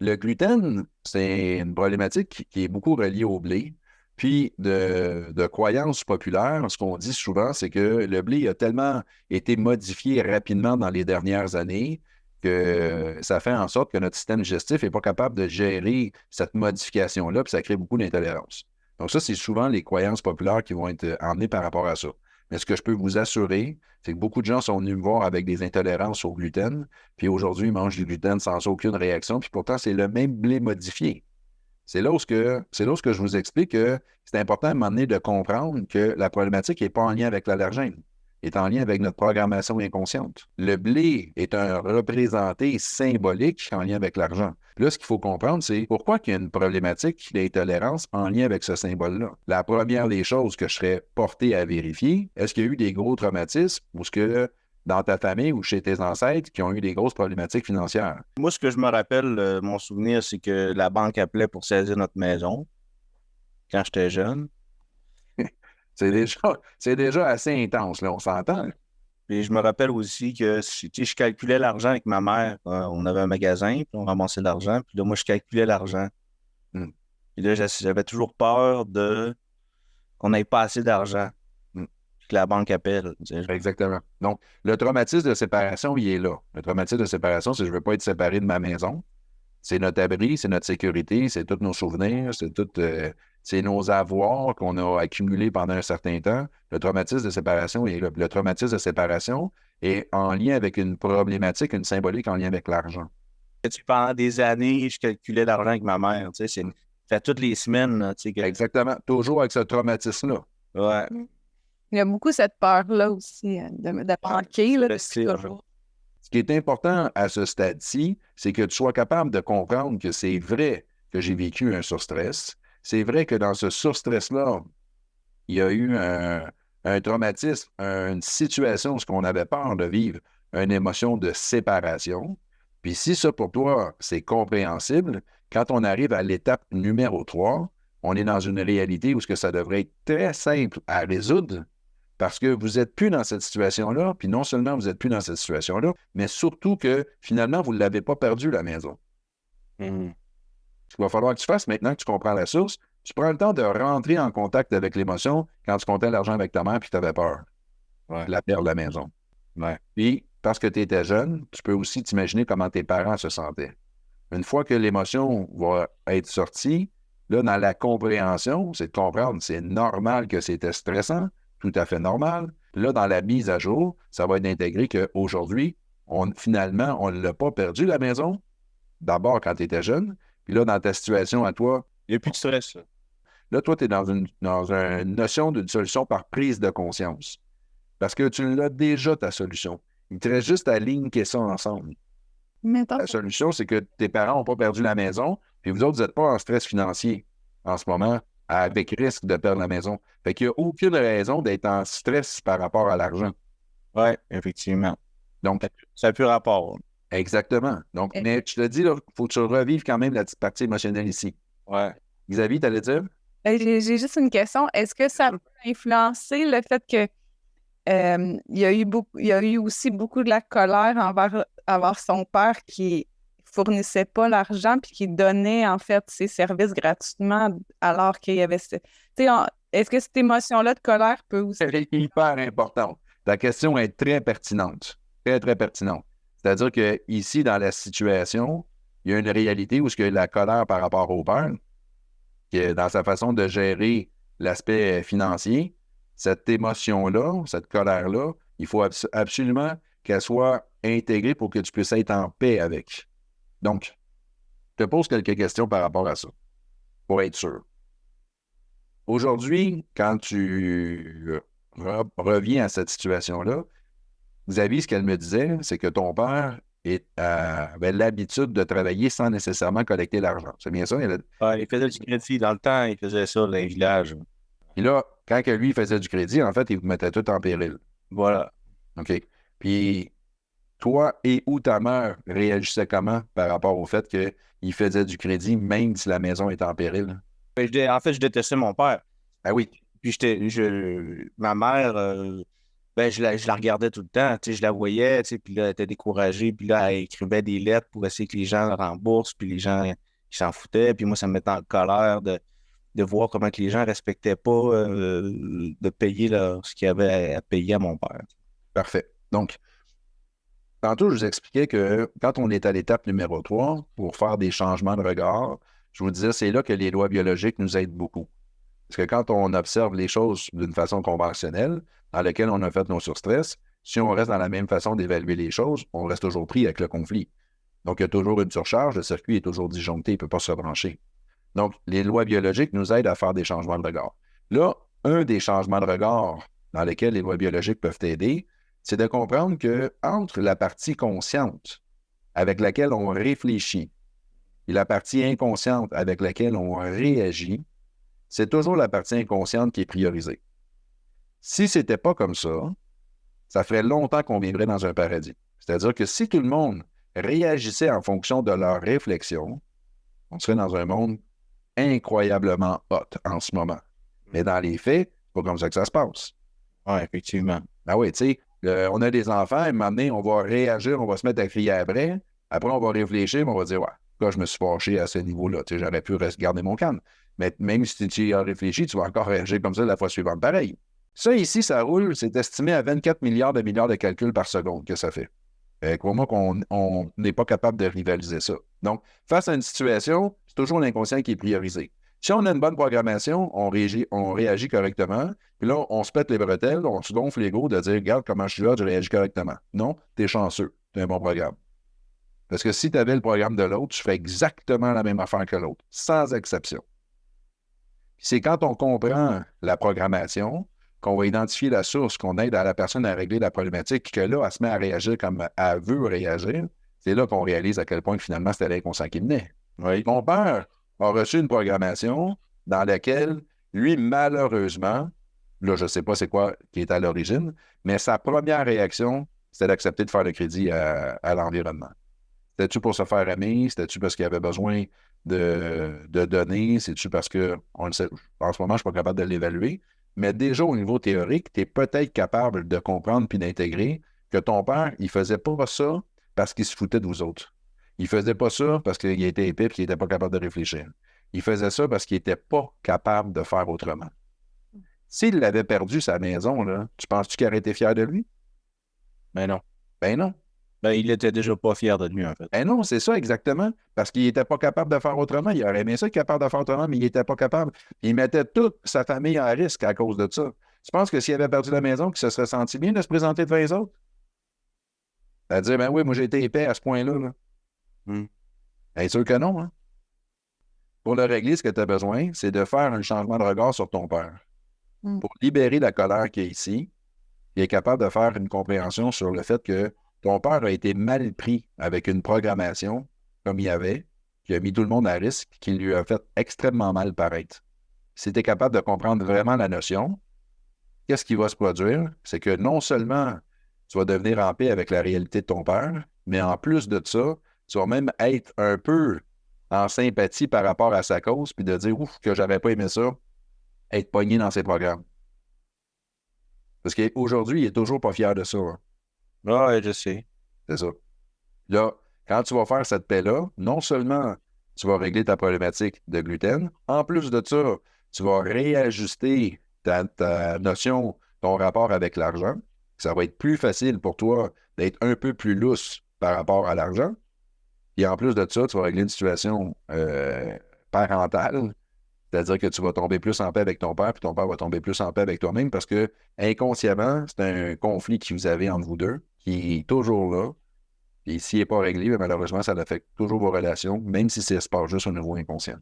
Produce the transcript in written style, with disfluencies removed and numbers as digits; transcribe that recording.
Le gluten, c'est une problématique qui est beaucoup reliée au blé. Puis de croyances populaires, ce qu'on dit souvent, c'est que le blé a tellement été modifié rapidement dans les dernières années que ça fait en sorte que notre système digestif n'est pas capable de gérer cette modification-là, puis ça crée beaucoup d'intolérance. Donc ça, c'est souvent les croyances populaires qui vont être emmenées par rapport à ça. Mais ce que je peux vous assurer, c'est que beaucoup de gens sont venus me voir avec des intolérances au gluten, puis aujourd'hui, ils mangent du gluten sans aucune réaction, puis pourtant, c'est le même blé modifié. C'est là où je vous explique que c'est important à un moment donné de comprendre que la problématique n'est pas en lien avec l'allergène, est en lien avec notre programmation inconsciente. Le blé est un représenté symbolique en lien avec l'argent. Là, ce qu'il faut comprendre, c'est pourquoi il y a une problématique d'intolérance en lien avec ce symbole-là. La première des choses que je serais porté à vérifier, est-ce qu'il y a eu des gros traumatismes ou est-ce que dans ta famille ou chez tes ancêtres qui ont eu des grosses problématiques financières? Moi, ce que je me rappelle, mon souvenir, c'est que la banque appelait pour saisir notre maison quand j'étais jeune. C'est déjà assez intense, là, on s'entend. Puis je me rappelle aussi que tu sais, je calculais l'argent avec ma mère. On avait un magasin, puis on ramassait l'argent. Puis là, moi, je calculais l'argent. Hmm. Puis là, j'avais toujours peur de qu'on n'ait pas assez d'argent, Hmm. puis que la banque appelle. Tu sais. Exactement. Donc, le traumatisme de séparation, il est là. Le traumatisme de séparation, c'est je ne veux pas être séparé de ma maison. C'est notre abri, c'est notre sécurité, c'est tous nos souvenirs, c'est nos avoirs qu'on a accumulés pendant un certain temps. Le traumatisme de séparation est là. Le traumatisme de séparation est en lien avec une problématique, une symbolique en lien avec l'argent. Pendant des années, je calculais l'argent avec ma mère. Tu sais, Hmm. fait toutes les semaines, là, tu sais, Exactement. Toujours avec ce traumatisme-là. ouais. Il y a beaucoup cette peur-là aussi, de manquer, là, Le depuis style. toujours. Ce qui est important à ce stade-ci, c'est que tu sois capable de comprendre que c'est vrai que j'ai vécu un surstress. C'est vrai que dans ce surstress-là, il y a eu un traumatisme, une situation où on avait peur de vivre une émotion de séparation. Puis si ça, pour toi, c'est compréhensible, quand on arrive à l'étape numéro 3, on est dans une réalité où ce que ça devrait être très simple à résoudre parce que vous n'êtes plus dans cette situation-là, puis non seulement vous n'êtes plus dans cette situation-là, mais surtout que finalement, vous ne l'avez pas perdu, la maison. Mhm. Ce qu'il va falloir que tu fasses maintenant que tu comprends la source, tu prends le temps de rentrer en contact avec l'émotion quand tu comptais l'argent avec ta mère puis tu avais peur Ouais. de la perdre, la maison. Ouais. Puis, parce que tu étais jeune, tu peux aussi t'imaginer comment tes parents se sentaient. Une fois que l'émotion va être sortie, là, dans la compréhension, c'est de comprendre, c'est normal que c'était stressant, tout à fait normal. Là, dans la mise à jour, ça va être d'intégrer qu'aujourd'hui, finalement, on ne l'a pas perdu, la maison. D'abord, quand tu étais jeune. Puis là, dans ta situation à toi, Il n'y a plus de stress, là. là, toi, tu es dans une notion d'une solution par prise de conscience. Parce que tu l'as déjà, ta solution. Il te reste juste à linker ça ensemble. Mettons, La solution, c'est que tes parents n'ont pas perdu la maison, puis vous autres, vous n'êtes pas en stress financier en ce moment, avec risque de perdre la maison. Fait qu'il n'y a aucune raison d'être en stress par rapport à l'argent. Ouais, effectivement. Donc, Ça n'a plus rapport. exactement. Donc, eh, mais je te dis, il faut que tu revives quand même la petite partie émotionnelle ici. Ouais. Xavier, t'allais dire? j'ai juste une question. Est-ce que ça peut influencer le fait que il y a eu aussi beaucoup de la colère envers son père qui fournissait pas l'argent puis qui donnait en fait ses services gratuitement alors qu'il y avait est-ce que cette émotion-là de colère peut aussi... Elle est hyper importante. Ta question est très pertinente. Très, très pertinente. C'est-à-dire que ici, dans la situation, il y a une réalité où ce que la colère par rapport au père, qui est dans sa façon de gérer l'aspect financier, cette émotion-là, cette colère-là, il faut absolument qu'elle soit intégrée pour que tu puisses être en paix avec. Donc, je te pose quelques questions par rapport à ça, pour être sûr. Aujourd'hui, quand tu reviens à cette situation-là, Xavier, ce qu'elle me disait, c'est que ton père avait l'habitude de travailler sans nécessairement collecter l'argent. C'est bien ça? Ouais, il faisait du crédit. Dans le temps, il faisait ça dans les villages. Puis là, quand que lui il faisait du crédit, en fait, il vous mettait tout en péril. Voilà. OK? Puis toi et ou ta mère réagissaient comment par rapport au fait qu'il faisait du crédit même si la maison était en péril? En fait, je détestais mon père. Ah oui. Puis ma mère, Ben, je la regardais tout le temps, tu sais, je la voyais, tu sais, puis là, elle était découragée, puis là, elle écrivait des lettres pour essayer que les gens la remboursent, puis les gens, ils s'en foutaient, puis moi, ça me mettait en colère de voir comment que les gens respectaient pas de payer ce qu'il y avait à payer à mon père. Parfait. Donc, tantôt, je vous expliquais que quand on est à l'étape numéro 3, pour faire des changements de regard, je vous disais, c'est là que les lois biologiques nous aident beaucoup. Parce que quand on observe les choses d'une façon conventionnelle, dans laquelle on a fait nos surstress, si on reste dans la même façon d'évaluer les choses, on reste toujours pris avec le conflit. Donc, il y a toujours une surcharge, le circuit est toujours disjoncté, il ne peut pas se rebrancher. Donc, les lois biologiques nous aident à faire des changements de regard. Là, un des changements de regard dans lesquels les lois biologiques peuvent aider, c'est de comprendre que entre la partie consciente avec laquelle on réfléchit et la partie inconsciente avec laquelle on réagit, c'est toujours la partie inconsciente qui est priorisée. Si ce n'était pas comme ça ferait longtemps qu'on vivrait dans un paradis. C'est-à-dire que si tout le monde réagissait en fonction de leur réflexion, on serait dans un monde incroyablement hot en ce moment. Mais dans les faits, c'est pas comme ça que ça se passe. Oui, effectivement. Ben oui, tu sais, on a des enfants, à un moment donné, on va réagir, on va se mettre à crier après. Après, on va réfléchir, mais on va dire, ouais, là, je me suis fâché à ce niveau-là. Tu sais, j'aurais pu garder mon calme. Mais même si tu y as réfléchi, tu vas encore réagir comme ça la fois suivante. Pareil. Ça, ici, ça roule, c'est estimé à 24 milliards de calculs par seconde que ça fait. Crois-moi qu'on n'est pas capable de rivaliser ça. Donc, face à une situation, c'est toujours l'inconscient qui est priorisé. Si on a une bonne programmation, on réagit correctement, puis là, on se pète les bretelles, on se gonfle l'ego de dire, regarde comment je suis là, je réagis correctement. Non, t'es chanceux, t'as un bon programme. Parce que si tu avais le programme de l'autre, tu fais exactement la même affaire que l'autre, sans exception. C'est quand on comprend la programmation, qu'on va identifier la source, qu'on aide à la personne à régler la problématique, que là, elle se met à réagir comme elle veut réagir, c'est là qu'on réalise à quel point finalement c'était l'inconscient qui menait. Oui. Mon père a reçu une programmation dans laquelle, lui, malheureusement, là, je ne sais pas c'est quoi qui est à l'origine, mais sa première réaction, c'était d'accepter de faire le crédit à l'environnement. C'était-tu pour se faire aimer? C'était-tu parce qu'il avait besoin de donner? C'est-tu parce que, on le sait, en ce moment, je ne suis pas capable de l'évaluer, mais déjà au niveau théorique, tu es peut-être capable de comprendre puis d'intégrer que ton père, il ne faisait pas ça parce qu'il se foutait de vous autres. Il ne faisait pas ça parce qu'il était épais et qu'il n'était pas capable de réfléchir. Il faisait ça parce qu'il n'était pas capable de faire autrement. S'il avait perdu sa maison, là, tu penses-tu qu'il aurait été fier de lui? Ben non. Ben non. Ben, il était déjà pas fier de lui, en fait. Ben non, c'est ça exactement. Parce qu'il n'était pas capable de faire autrement. Il aurait aimé ça être capable de faire autrement, mais il n'était pas capable. Il mettait toute sa famille en risque à cause de ça. Tu penses que s'il avait perdu la maison, qu'il se serait senti bien de se présenter devant les autres? À dire, ben oui, moi j'ai été épais à ce point-là. Là. Bien sûr que non. Hein? Pour le régler, ce que tu as besoin, c'est de faire un changement de regard sur ton père. Pour libérer la colère qui est ici, il est capable de faire une compréhension sur le fait que ton père a été mal pris avec une programmation comme il y avait, qui a mis tout le monde à risque, qui lui a fait extrêmement mal paraître. Si tu es capable de comprendre vraiment la notion, qu'est-ce qui va se produire? C'est que non seulement tu vas devenir en paix avec la réalité de ton père, mais en plus de ça, tu vas même être un peu en sympathie par rapport à sa cause, puis de dire, ouf, que j'avais pas aimé ça, être pogné dans ses programmes. Parce qu'aujourd'hui, il est toujours pas fier de ça. Hein. Ah, ouais, je sais. C'est ça. Là, quand tu vas faire cette paix-là, non seulement tu vas régler ta problématique de gluten, en plus de ça, tu vas réajuster ta notion, ton rapport avec l'argent. Ça va être plus facile pour toi d'être un peu plus lousse par rapport à l'argent. Et en plus de ça, tu vas régler une situation parentale, c'est-à-dire que tu vas tomber plus en paix avec ton père, puis ton père va tomber plus en paix avec toi-même parce que inconsciemment, c'est un conflit que vous avez entre vous deux qui est toujours là. Et s'il n'est pas réglé, bien, malheureusement, ça affecte toujours vos relations, même si ça se passe juste au niveau inconscient.